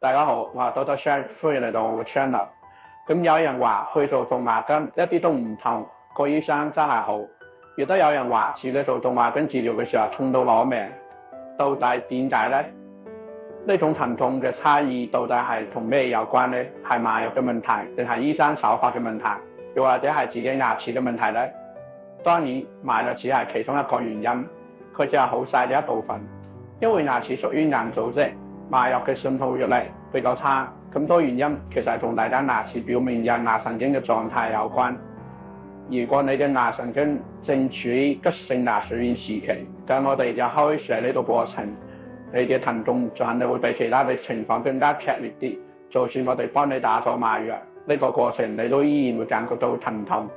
大家好，我係 Doctor Shan，歡迎嚟到我嘅 channel。咁有人話去做動脈根一啲都唔痛，個醫生真係好。亦都有人話自己做動脈根治療嘅時候痛到攞命，到底點解呢？呢種疼痛嘅差異到底係同咩有關呢？係麻藥嘅問題，定係醫生手法嘅問題，又或者係自己牙齒嘅問題呢？當然，麻藥只係其中一個原因，佢只係好細嘅一部分。因為牙齒屬於硬組織，麻藥嘅滲透力比較差，咁多原因其實同大家牙齒表面有牙神經嘅狀態有關。如果你嘅牙神經正處於急性牙髓炎時期，咁我哋就開始呢個過程，你嘅疼痛就肯定會比其他嘅情況更加劇烈啲。就算我哋幫你打咗麻藥，呢個過程你都依然會感覺到疼痛。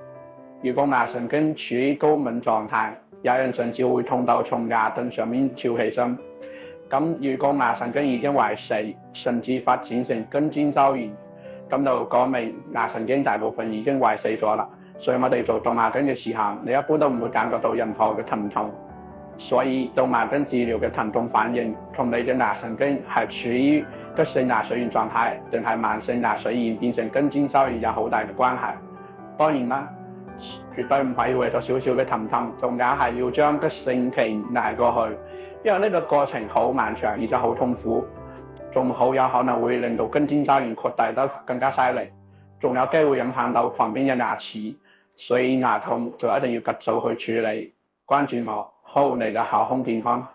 如果牙神經處於高敏狀態，有人甚至會痛到從牙凳上面跳起身。咁如果牙神經已經壞死，甚至發展成根尖周炎，咁就講明牙神經大部分已經壞死咗啦。所以我哋做動脈根嘅時候，你一般都唔會感覺到任何嘅疼痛。所以動脈根治療嘅疼痛反應同你嘅牙神經係處於急性牙髓炎狀態，定係慢性牙髓炎變成根尖周炎有好大嘅關係。當然啦，絕對唔係為咗少少嘅疼痛，仲硬係要將急性期捱過去，因為呢個過程好漫長，而且好痛苦，仲好有可能會令到根尖周炎擴大得更加犀利，仲有機會影響到旁邊嘅牙齒。所以牙痛就一定要及早去處理。關注我，好你嘅口腔健康。